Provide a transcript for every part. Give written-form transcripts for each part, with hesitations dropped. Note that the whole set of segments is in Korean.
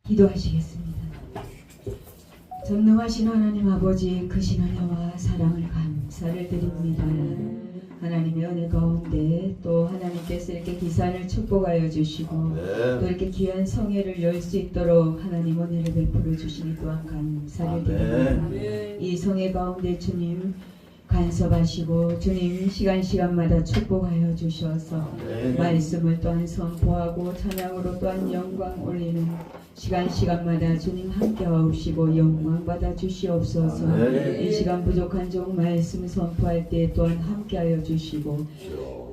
기도하시겠습니다. 전능하신 하나님 아버지, 크신 은혜와 사랑을 감사를 드립니다. 하나님의 은혜 가운데 또 하나님께서 이렇게 기산을 축복하여 주시고 또 이렇게 귀한 성회를 열 수 있도록 하나님 은혜를 베풀어 주시니 또한 감사를 드립니다. 이 성회 가운데 주님 간섭하시고 주님 시간마다 축복하여 주셔서 말씀을 또한 선포하고 찬양으로 또한 영광 올리는 시간마다 주님 함께하시고 영광 받아 주시옵소서. 이 시간 부족한 종 말씀 선포할 때 또한 함께하여 주시고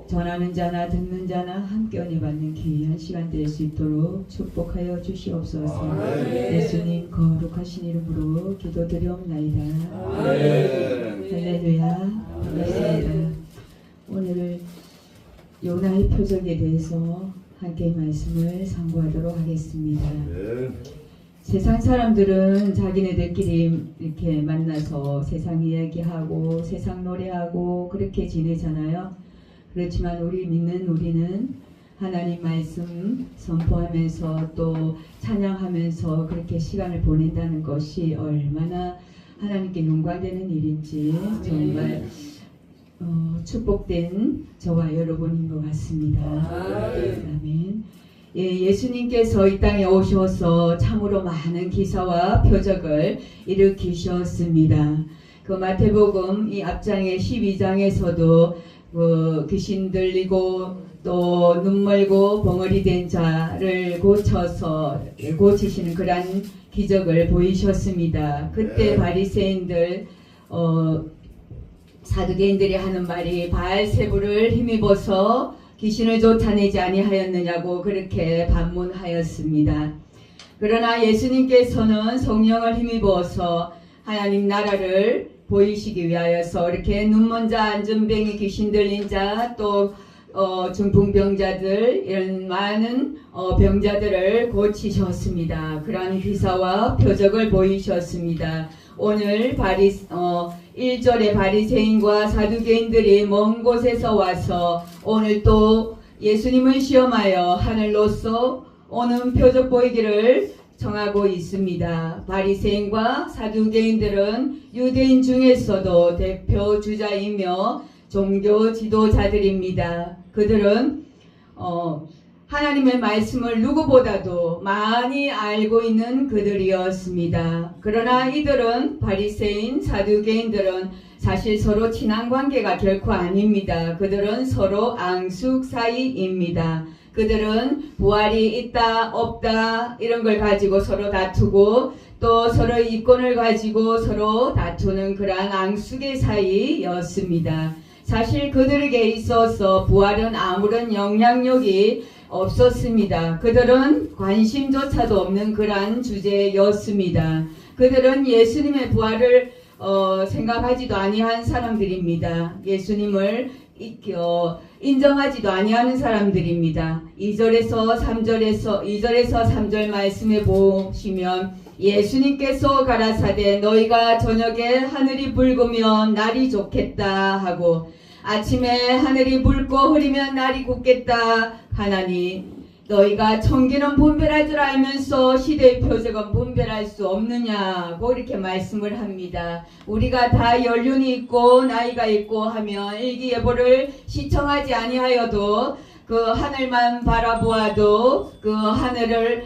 전하는 자나 듣는 자나 함께 은혜 받는 귀한 시간 될 수 있도록 축복하여 주시옵소서. 예수님 거룩하신 이름으로 기도드리옵나이다. 할렐루야. 반갑습니다. 오늘 요나의 표적에 대해서 함께 말씀을 상고하도록 하겠습니다. 세상 사람들은 자기네들끼리 이렇게 만나서 세상 이야기하고 세상 노래하고 그렇게 지내잖아요. 그렇지만 우리는 하나님 말씀 선포하면서 또 찬양하면서 그렇게 시간을 보낸다는 것이 얼마나 하나님께 영광되는 일인지 정말 축복된 저와 여러분인 것 같습니다. 아멘. 예수님께서 이 땅에 오셔서 참으로 많은 기사와 표적을 일으키셨습니다. 그 마태복음 이 앞장의 12장에서도 귀신 들리고 또 눈멀고 벙어리 된 자를 고치시는 그런 기적을 보이셨습니다. 그때 바리새인들 사두개인들이 하는 말이 바알세부를 힘입어서 귀신을 쫓아내지 아니하였느냐고 그렇게 반문하였습니다. 그러나 예수님께서는 성령을 힘입어서 하나님 나라를 보이시기 위하여서 이렇게 눈먼 자, 안전병이, 귀신 들린 자, 또 중풍병자들 이런 많은 병자들을 고치셨습니다. 그러한 기사와 표적을 보이셨습니다. 오늘 1절에 바리새인과 사두개인들이 먼 곳에서 와서 오늘 또 예수님을 시험하여 하늘로서 오는 표적 보이기를 정하고 있습니다. 바리새인과 사두개인들은 유대인 중에서도 대표 주자이며 종교 지도자들입니다. 그들은 하나님의 말씀을 누구보다도 많이 알고 있는 그들이었습니다. 그러나 이들은 바리새인, 사두개인들은 사실 서로 친한 관계가 결코 아닙니다. 그들은 서로 앙숙 사이입니다. 그들은 부활이 있다 없다 이런 걸 가지고 서로 다투고 또 서로의 이권을 가지고 서로 다투는 그러한 앙숙의 사이였습니다. 사실 그들에게 있어서 부활은 아무런 영향력이 없었습니다. 그들은 관심조차도 없는 그러한 주제였습니다. 그들은 예수님의 부활을 생각하지도 아니한 사람들입니다. 예수님을 인정하지도 아니하는 사람들입니다. 2절에서 3절 말씀에 보시면 예수님께서 가라사대 너희가 저녁에 하늘이 붉으면 날이 좋겠다 하고 아침에 하늘이 붉고 흐리면 날이 굳겠다 하나니 너희가 청기는 분별할 줄 알면서 시대의 표적은 분별할 수 없느냐고 이렇게 말씀을 합니다. 우리가 다 연륜이 있고 나이가 있고 하면 일기예보를 시청하지 아니하여도 그 하늘만 바라보아도 그 하늘을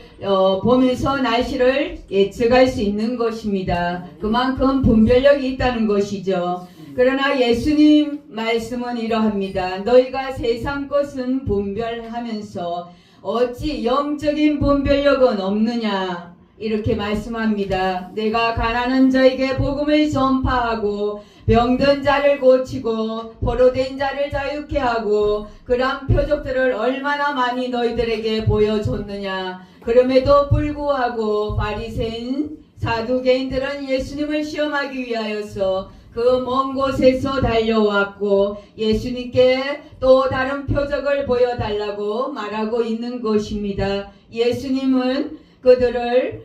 보면서 날씨를 예측할 수 있는 것입니다. 그만큼 분별력이 있다는 것이죠. 그러나 예수님 말씀은 이러합니다. 너희가 세상 것은 분별하면서 어찌 영적인 분별력은 없느냐 이렇게 말씀합니다. 내가 가난한 자에게 복음을 전파하고 병든 자를 고치고 포로된 자를 자유케 하고 그러한 표적들을 얼마나 많이 너희들에게 보여줬느냐. 그럼에도 불구하고 바리새인 사두개인들은 예수님을 시험하기 위하여서 그 먼 곳에서 달려왔고 예수님께 또 다른 표적을 보여달라고 말하고 있는 것입니다. 예수님은 그들을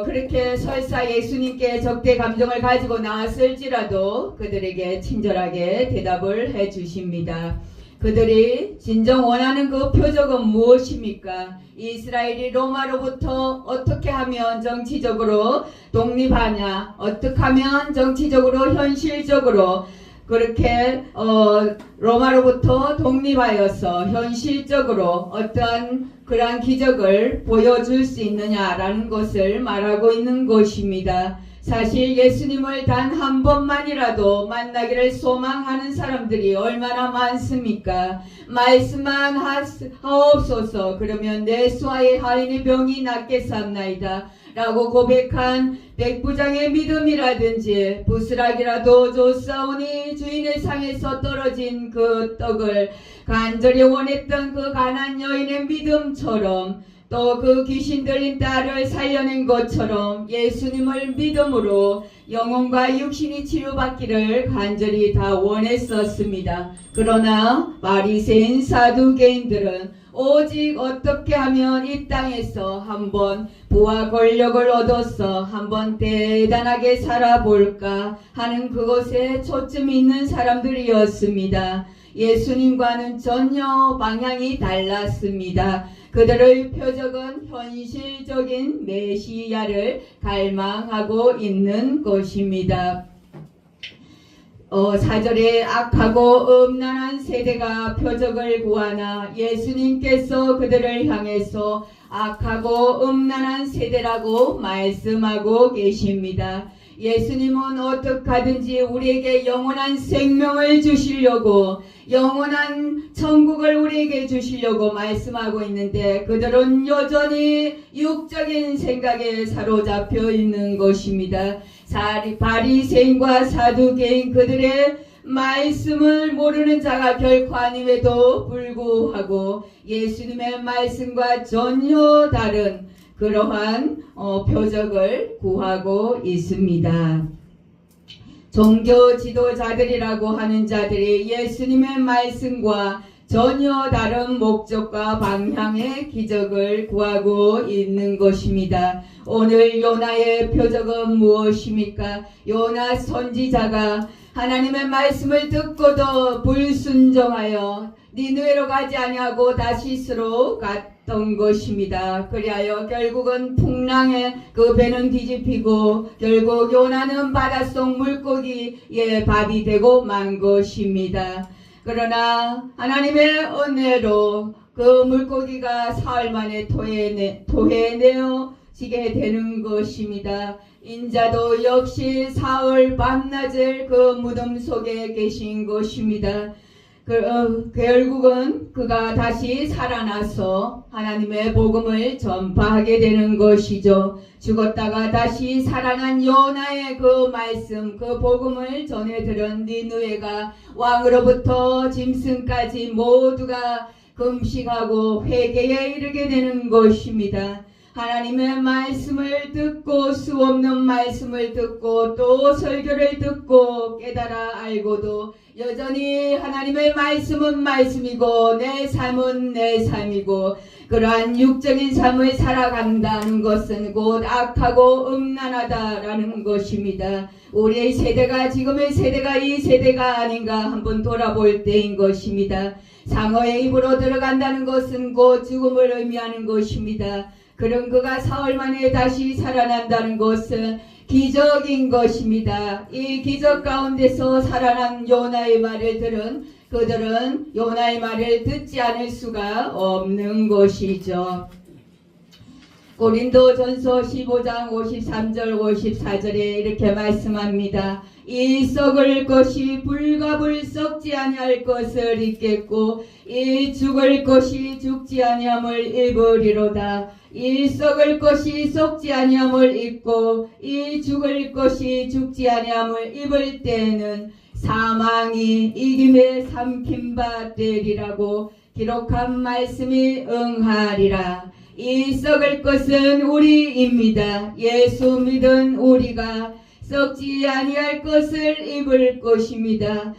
그렇게 설사 예수님께 적대 감정을 가지고 나왔을지라도 그들에게 친절하게 대답을 해 주십니다. 그들이 진정 원하는 그 표적은 무엇입니까? 이스라엘이 로마로부터 어떻게 하면 정치적으로 독립하냐? 어떻게 하면 정치적으로 현실적으로 그렇게 로마로부터 독립하여서 현실적으로 어떠한 그러한 기적을 보여줄 수 있느냐라는 것을 말하고 있는 것입니다. 사실 예수님을 단 한 번만이라도 만나기를 소망하는 사람들이 얼마나 많습니까? 말씀만 하옵소서. 그러면 내 수하의 하인의 병이 낫겠사옵나이다 라고 고백한 백부장의 믿음이라든지 부스락이라도 줬사오니 주인의 상에서 떨어진 그 떡을 간절히 원했던 그 가난 여인의 믿음처럼 또 그 귀신 들린 딸을 살려낸 것처럼 예수님을 믿음으로 영혼과 육신이 치료받기를 간절히 다 원했었습니다. 그러나 바리새인 사두개인들은 오직 어떻게 하면 이 땅에서 한번 부와 권력을 얻어서 한번 대단하게 살아볼까 하는 그것에 초점이 있는 사람들이었습니다. 예수님과는 전혀 방향이 달랐습니다. 그들의 표적은 현실적인 메시아를 갈망하고 있는 것입니다. 4절에 악하고 음란한 세대가 표적을 구하나 예수님께서 그들을 향해서 악하고 음란한 세대라고 말씀하고 계십니다. 예수님은 어떻게 하든지 우리에게 영원한 생명을 주시려고 영원한 천국을 우리에게 주시려고 말씀하고 있는데 그들은 여전히 육적인 생각에 사로잡혀 있는 것입니다. 바리새인과 사두개인 그들의 말씀을 모르는 자가 결코 아님에도 불구하고 예수님의 말씀과 전혀 다른 그러한 표적을 구하고 있습니다. 종교 지도자들이라고 하는 자들이 예수님의 말씀과 전혀 다른 목적과 방향의 기적을 구하고 있는 것입니다. 오늘 요나의 표적은 무엇입니까? 요나 선지자가 하나님의 말씀을 듣고도 불순종하여 니느웨로 가지 아니하고 다시스로 갔던 것입니다. 그리하여 결국은 풍랑에 그 배는 뒤집히고 결국 요나는 바닷속 물고기의 밥이 되고 만 것입니다. 그러나 하나님의 은혜로 그 물고기가 사흘 만에 토해내어지게 되는 것입니다. 인자도 역시 사흘 밤낮을 그 무덤 속에 계신 것입니다. 결국은 그가 다시 살아나서 하나님의 복음을 전파하게 되는 것이죠. 죽었다가 다시 살아난 요나의 그 말씀, 그 복음을 전해 들은 니느웨가 왕으로부터 짐승까지 모두가 금식하고 회개에 이르게 되는 것입니다. 하나님의 말씀을 듣고 수없는 말씀을 듣고 또 설교를 듣고 깨달아 알고도 여전히 하나님의 말씀은 말씀이고 내 삶은 내 삶이고 그러한 육적인 삶을 살아간다는 것은 곧 악하고 음란하다라는 것입니다. 우리의 세대가 지금의 세대가 이 세대가 아닌가 한번 돌아볼 때인 것입니다. 상어의 입으로 들어간다는 것은 곧 죽음을 의미하는 것입니다. 그런 그가 사흘 만에 다시 살아난다는 것은 기적인 것입니다. 이 기적 가운데서 살아난 요나의 말을 들은 그들은 요나의 말을 듣지 않을 수가 없는 것이죠. 고린도전서 15장 53절 54절에 이렇게 말씀합니다. 이 썩을 것이 불가불 썩지 아니할 것을 입겠고 이 죽을 것이 죽지 아니함을 입으리로다. 이 썩을 것이 썩지 아니함을 입고 이 죽을 것이 죽지 아니함을 입을 때에는 사망이 이김에 삼킴바 되리라고 기록한 말씀이 응하리라. 이 썩을 것은 우리입니다. 예수 믿은 우리가 썩지 아니할 것을 입을 것입니다.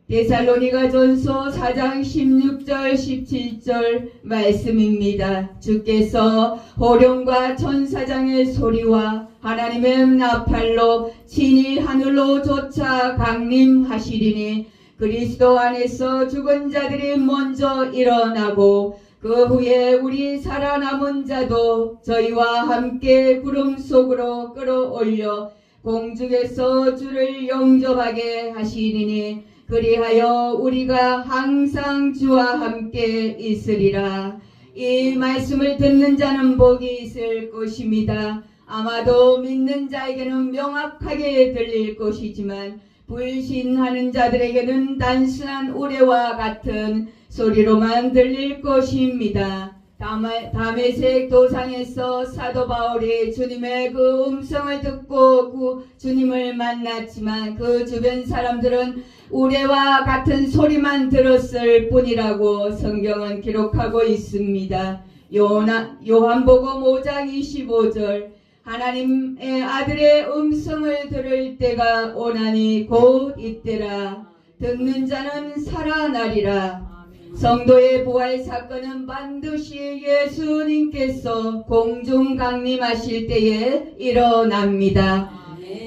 데살로니가전서 4장 16절 17절 말씀입니다. 주께서 호령과 천사장의 소리와 하나님의 나팔로 친히 하늘로 쫓아 강림하시리니 그리스도 안에서 죽은 자들이 먼저 일어나고 그 후에 우리 살아남은 자도 저희와 함께 구름 속으로 끌어올려 공중에서 주를 영접하게 하시리니 그리하여 우리가 항상 주와 함께 있으리라. 이 말씀을 듣는 자는 복이 있을 것입니다. 아마도 믿는 자에게는 명확하게 들릴 것이지만 불신하는 자들에게는 단순한 우레와 같은 소리로만 들릴 것입니다. 다메섹 도상에서 사도 바울이 주님의 그 음성을 듣고 주님을 만났지만 그 주변 사람들은 우레와 같은 소리만 들었을 뿐이라고 성경은 기록하고 있습니다. 요한복음 5장 25절 하나님의 아들의 음성을 들을 때가 오나니 곧 이때라. 듣는 자는 살아나리라. 성도의 부활 사건은 반드시 예수님께서 공중 강림하실 때에 일어납니다.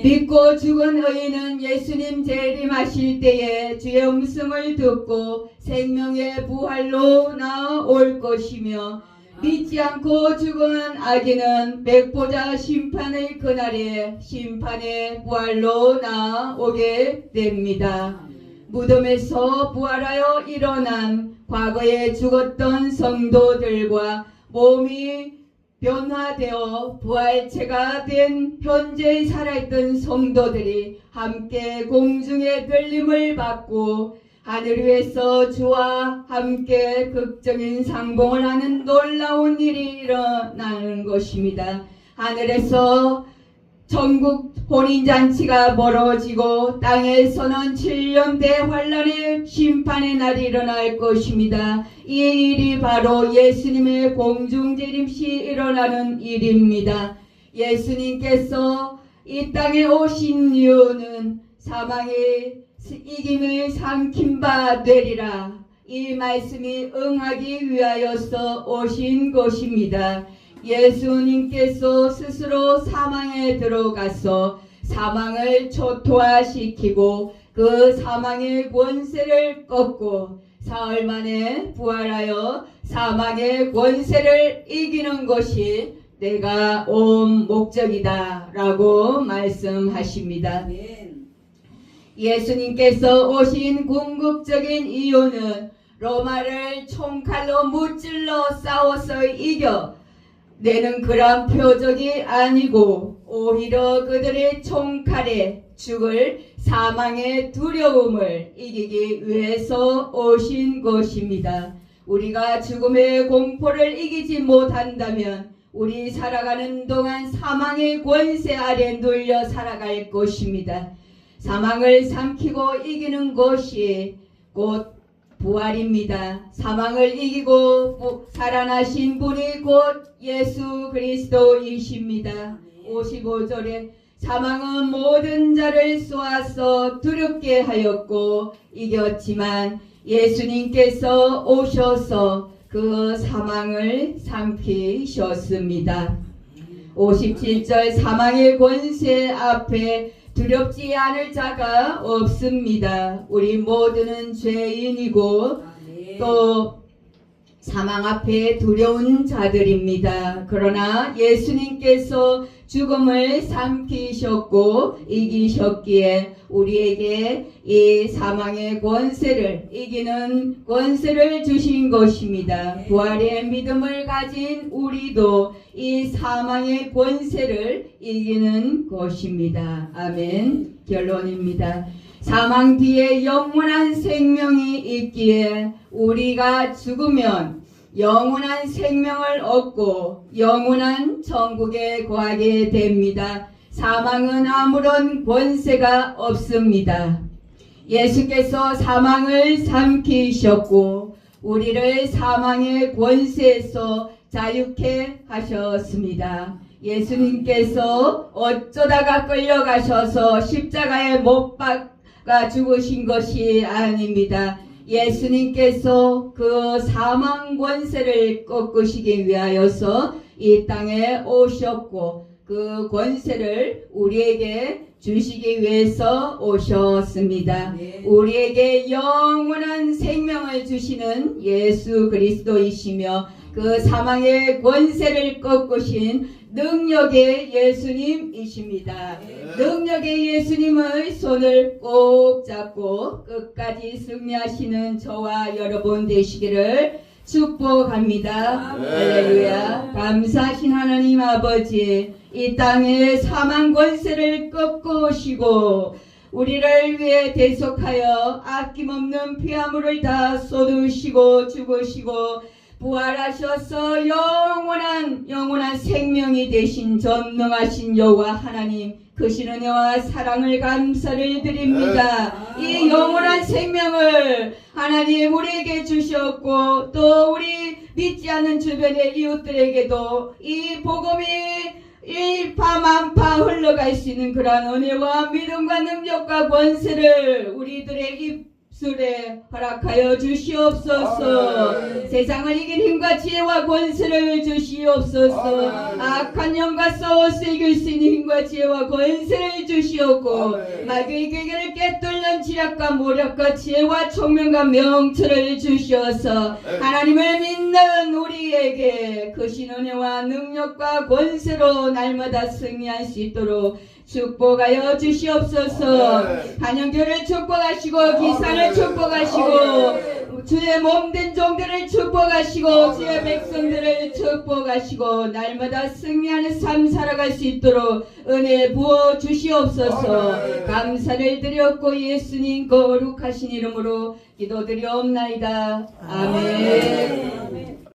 믿고 죽은 의인은 예수님 재림하실 때에 주의 음성을 듣고 생명의 부활로 나올 것이며 믿지 않고 죽은 악인은 백보자 심판의 그날에 심판의 부활로 나오게 됩니다. 무덤에서 부활하여 일어난 과거에 죽었던 성도들과 몸이 변화되어 부활체가 된 현재 살아있던 성도들이 함께 공중의 들림을 받고 하늘 위에서 주와 함께 극적인 상봉을 하는 놀라운 일이 일어나는 것입니다. 하늘에서 천국 혼인잔치가 벌어지고 땅에서는 7년 대환란의 심판의 날이 일어날 것입니다. 이 일이 바로 예수님의 공중재림시 일어나는 일입니다. 예수님께서 이 땅에 오신 이유는 사망의 이김을 삼킨 바 되리라. 이 말씀이 응하기 위하여서 오신 것입니다. 예수님께서 스스로 사망에 들어가서 사망을 초토화시키고 그 사망의 권세를 꺾고 사흘 만에 부활하여 사망의 권세를 이기는 것이 내가 온 목적이다 라고 말씀하십니다. 예수님께서 오신 궁극적인 이유는 로마를 총칼로 무찔러 싸워서 이겨 내는 그런 표적이 아니고 오히려 그들의 총칼에 죽을 사망의 두려움을 이기기 위해서 오신 것입니다. 우리가 죽음의 공포를 이기지 못한다면 우리 살아가는 동안 사망의 권세 아래 눌려 살아갈 것입니다. 사망을 삼키고 이기는 것이 곧 부활입니다. 사망을 이기고 살아나신 분이 곧 예수 그리스도이십니다. 55절에 사망은 모든 자를 쏘아서 두렵게 하였고 이겼지만 예수님께서 오셔서 그 사망을 삼키셨습니다. 57절 사망의 권세 앞에 두렵지 않을 자가 없습니다. 우리 모두는 죄인이고 또 사망 앞에 두려운 자들입니다. 그러나 예수님께서 죽음을 삼키셨고 이기셨기에 우리에게 이 사망의 권세를 이기는 권세를 주신 것입니다. 부활의 믿음을 가진 우리도 이 사망의 권세를 이기는 것입니다. 아멘. 결론입니다. 사망 뒤에 영원한 생명이 있기에 우리가 죽으면 영원한 생명을 얻고 영원한 천국에 거하게 됩니다. 사망은 아무런 권세가 없습니다. 예수께서 사망을 삼키셨고 우리를 사망의 권세에서 자유케 하셨습니다. 예수님께서 어쩌다가 끌려가셔서 십자가에 못 박아 죽으신 것이 아닙니다. 예수님께서 그 사망 권세를 꺾으시기 위하여서 이 땅에 오셨고 그 권세를 우리에게 주시기 위해서 오셨습니다. 우리에게 영원한 생명을 주시는 예수 그리스도이시며 그 사망의 권세를 꺾으신 능력의 예수님이십니다. 능력의 예수님의 손을 꼭 잡고 끝까지 승리하시는 저와 여러분 되시기를 축복합니다. 할렐루야. 감사하신 하나님 아버지, 이 땅의 사망 권세를 꺾으시고 우리를 위해 대속하여 아낌없는 피화물을 다 쏟으시고 죽으시고 부활하셔서 영원한 생명이 되신 전능하신 여호와 하나님, 크신 은혜와 사랑을 감사를 드립니다. 이 영원한 생명을 하나님 우리에게 주셨고 또 우리 믿지 않는 주변의 이웃들에게도 이 복음이 일파만파 흘러갈 수 있는 그러한 은혜와 믿음과 능력과 권세를 우리들의 입술에 허락하여 주시옵소서. 세상을 이길 힘과 지혜와 권세를 주시옵소서. 악한 영과 싸워서 이길 수 있는 힘과 지혜와 권세를 주시옵고 마귀의 계계를 깨뚫는 지략과 모략과 지혜와 총명과 명철을 주시어서 하나님을 믿는 우리에게 크신 은혜와 능력과 권세로 날마다 승리할 수 있도록 축복하여 주시옵소서. 한영교를 축복하시고 기사를 축복하시고 주의 몸된 종들을 축복하시고 주의 백성들을 축복하시고 날마다 승리하는 삶 살아갈 수 있도록 은혜 부어 주시옵소서. 감사를 드렸고 예수님 거룩하신 이름으로 기도드리옵나이다. 아멘.